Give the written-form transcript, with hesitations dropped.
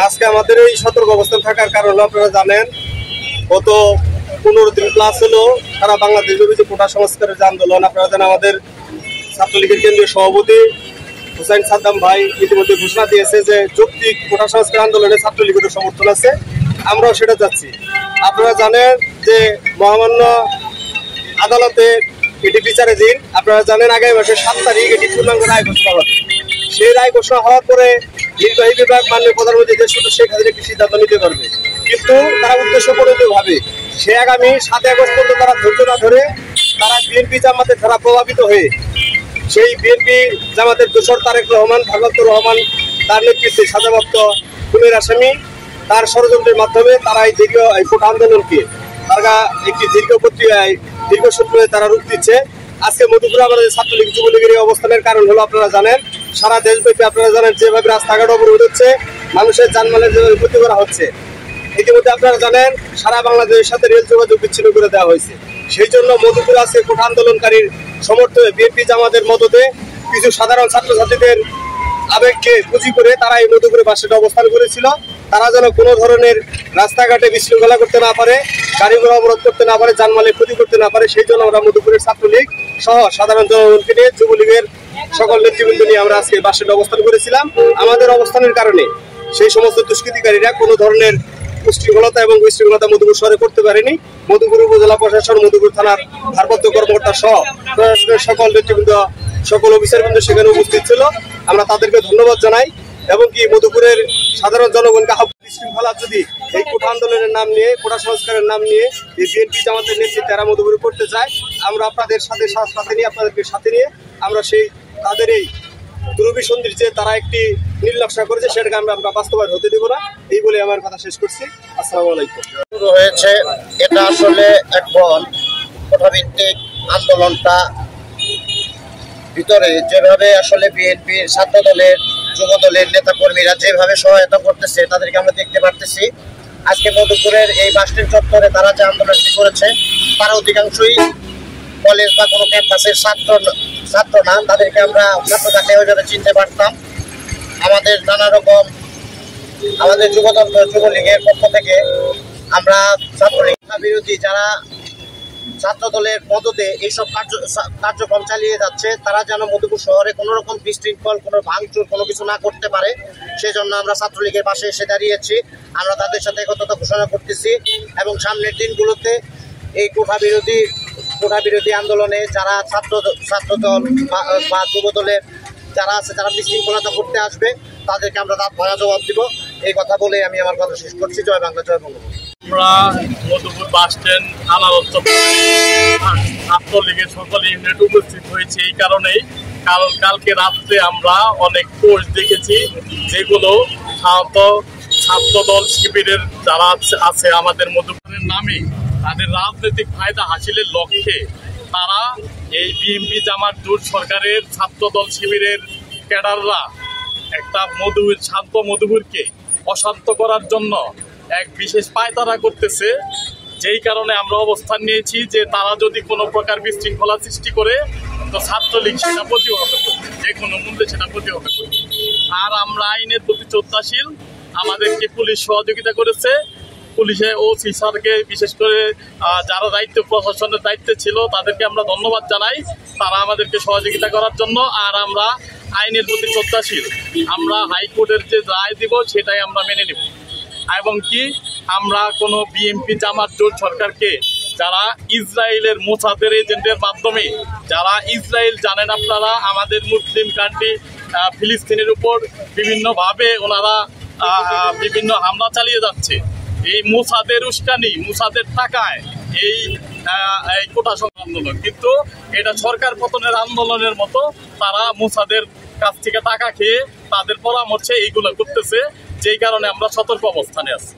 আজকে আমাদের এই সতর্ক অবস্থান থাকার কারণ আপনারা জানেন, গত 15 দিন প্লাস হলো সারা বাংলাদেশ যে কোটা সংস্কারের যে আন্দোলন, আপনারা জানেন আমাদের ছাত্রলীগের কেন্দ্রীয় সভাপতি হুসাইন সাদ্দাম ভাই ইতিমধ্যে ঘোষণা দিয়েছে যে যৌক্তিক কোটা সংস্কার আন্দোলনে ছাত্রলীগের সমর্থন আছে, আমরাও সেটা চাচ্ছি। আপনারা জানেন যে মহামান্য আদালতে এটি বিচারাধীন। আপনারা জানেন আগামী মাসের 7 তারিখ এটি পূর্ণাঙ্গ রায় ঘোষণা হবে। সেই রায় ঘোষণা হওয়ার পরে নির্বাহী বিভাগ মাননীয় প্রধানমন্ত্রী দেশ শেখ হাসিনা একটি সিদ্ধান্ত নিতে পারবে, কিন্তু তারা উদ্দেশ্য প্রণোদিতভাবে সে আগামী 7 আগস্ট পর্যন্ত তারা ধৈর্য না ধরে তারা বিএনপি জামাতের দ্বারা প্রভাবিত হয়ে সেই বিএনপি জামাতের দোসর তারেক রহমান, ভাগবতুর রহমান তার নেতৃত্বে সাজাপ্রাপ্ত খুনের আসামি তার ষড়যন্ত্রের মাধ্যমে তারা এই কোটা আন্দোলনকে তারা একটি দীর্ঘ সূত্রে তারা রূপ দিচ্ছে। আজকে মধুপুরে আমাদের ছাত্রলীগ যুবলীগের এই অবস্থানের কারণ হলো আপনারা জানেন সারা দেশব্যাপী আপনারা জানেন যেভাবে রাস্তাঘাট অবরোধ হচ্ছে, মানুষের যানমালের যেভাবে ক্ষতি করা হচ্ছে। ইতিমধ্যে আপনারা জানেন সারা বাংলাদেশের সাথে রেল যোগাযোগ বিচ্ছিন্ন করে দেওয়া হয়েছে। সেই জন্য মধুপুরে আজকে কোটা আন্দোলনকারীর সমর্থনে বিএনপি জামাতের মদতে কিছু সাধারণ ছাত্রছাত্রীদের আবেগকে পুঁজি করে তারা এই মধুপুরে বাসে অবস্থান করেছিল। তারা যেন কোনো ধরনের রাস্তাঘাটে বিশৃঙ্খলা করতে না পারে, গাড়িঘোড়া অবরোধ করতে না পারে, যানমালের ক্ষতি করতে না পারে, সেই জন্য আমরা মধুপুরের ছাত্রলীগ সহ সাধারণ জনগণকে নিয়ে যুবলীগের সকল নেতৃবৃন্দ নিয়ে আমরা আজকে বাসে অবস্থান করেছিলাম। আমাদের অবস্থানের কারণে সেই সমস্ত দুষ্কৃতিকারীরা কোনো ধরনের উশৃঙ্খলতা এবং বিশৃঙ্খলতা মধুপুর শহরে করতে পারেনি। মধুপুর উপজেলা প্রশাসন, মধুপুর থানার ভারপ্রাপ্ত কর্মকর্তা সহ প্রশাসনের সকল নেতৃবৃন্দ, সকল অফিসারবৃন্দ সেখানে উপস্থিত ছিল। আমরা তাদেরকে ধন্যবাদ জানাই এবং কি মধুপুরের সাধারণ জনগণকে বিশৃঙ্খলা যদি এই কোটা আন্দোলনের নাম নিয়ে, কোটা সংস্কারের নাম নিয়ে এই বিএনপি জামাতের নেতৃত্বে তারা মধুপুরে করতে চায়, আমরা আপনাদের সাথে নিয়ে আপনাদেরকে সাথে নিয়ে আমরা সেই তাদের এই দুরভিসন্ধির যে তারা একটি নির্লক্ষা করেছে সেটাকে আমরা বাস্তবায়ন হতে দেব না, এই বলে আমার কথা শেষ করছি। আসসালামু আলাইকুম। শুরু হয়েছে এটা আসলে এখন কোটাভিত্তিক আন্দোলনটা ভিতরে যেভাবে আসলে বিএনপির ছাত্র দলের, যুব দলের নেতা কর্মীরা যেভাবে সহায়তা করতেছে তাদেরকে আমরা দেখতে পারতেছি। আজকে মধুপুরের এই বাসস্ট্যান্ড চত্বরে তারা যে আন্দোলনটি করেছে তারা অধিকাংশই কলেজ বা কোনো ক্যাম্পাসের ছাত্র না, তাদেরকে আমরা ছাত্র থাকলে ওইভাবে চিনতে পারতাম। আমাদের নানা রকম আমাদের যুবলীগের পক্ষ থেকে আমরা ছাত্রলীগ বিরোধী যারা ছাত্র দলের মদতে এইসব কার্যক্রম চালিয়ে যাচ্ছে তারা যেন মধুপুর শহরে কোনো রকম বিশৃঙ্খল, কোনো ভাঙচুর, কোনো কিছু না করতে পারে, সেই জন্য আমরা ছাত্রলীগের পাশে এসে দাঁড়িয়েছি। আমরা তাদের সাথে একতা ঘোষণা করতেছি এবং সামনের দিনগুলোতে এই কোটা বিরোধী আন্দোলনে যারা ছাত্র দল বা যুব দলের যারা আছে, যারা বিশৃঙ্খলতা করতে আসবে তাদেরকে আমরা দাঁত ভাঙা জবাব দিব। এই কথা বলে আমি আমার কথা শেষ করছি। জয় বাংলা, জয় বঙ্গবন্ধু। আমরা মধুপুর বাসস্ট্যান্ড আদালত ছাত্রলীগের সকল ইউনিট উপস্থিত হয়েছে এই কারণেই, কারণ কালকে রাত্রে আমরা অনেক পোস্ট দেখেছি যেগুলো ছাত্র দল শিবিরের যারা আছে আমাদের মধুপুরের নামে তাদের রাজনৈতিক ফায়দা হাসিলের লক্ষ্যে তারা এই বিএনপি জামাত জোট সরকারের ছাত্র দল শিবিরের ক্যাডাররা একটা শান্ত মধুপুরকে অশান্ত করার জন্য এক বিশেষ পায়তারা করতেছে, যেই কারণে আমরা অবস্থান নিয়েছি যে তারা যদি কোনো প্রকার বিশৃঙ্খলা সৃষ্টি করে তো ছাত্রলীগ সেটা প্রতিহত করবে, যে কোনো মূল্যে সেটা প্রতিহত করবে। আর আমরা আইনের প্রতি শ্রদ্ধাশীল, আমাদেরকে পুলিশ সহযোগিতা করেছে, পুলিশে ওসি স্যারকে বিশেষ করে যারা প্রশাসনের দায়িত্বে ছিল তাদেরকে আমরা ধন্যবাদ জানাই, তারা আমাদেরকে সহযোগিতা করার জন্য। আর আমরা আইনের প্রতি শ্রদ্ধাশীল, আমরা হাইকোর্টের যে রায় দিব সেটাই আমরা মেনে নেব। এবং কি আমরা কোনো বিএনপি জামাত জোট সরকারকে যারা ইসরায়েলের মোসাদের এজেন্টের মাধ্যমে, যারা ইসরায়েল জানেন আপনারা আমাদের মুসলিম কান্ট্রি ফিলিস্তিনের উপর বিভিন্নভাবে ওনারা বিভিন্ন হামলা চালিয়ে যাচ্ছে, এই মোসাদের উস্কানি, মোসাদের টাকায় এই কোটা সংস্কার আন্দোলন, কিন্তু এটা সরকার পতনের আন্দোলনের মতো তারা মোসাদের কাছ থেকে টাকা খেয়ে তাদের পরামর্শে এইগুলো করতেছে, যেই কারণে আমরা সতর্ক অবস্থানে আছি।